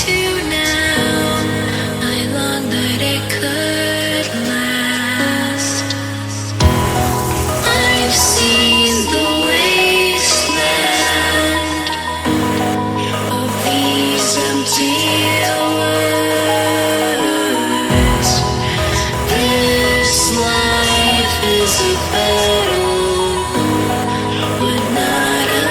to now. I long that it could last. I've seen the wasteland of these empty words. This life is a battle, but not a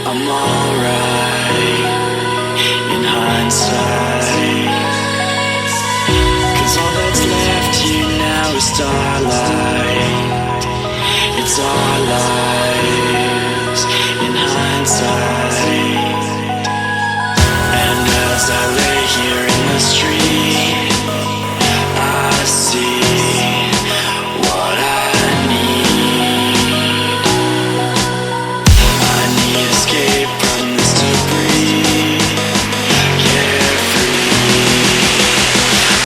I'm alright in hindsight, 'cause all that's left here now is starlight. It's our life.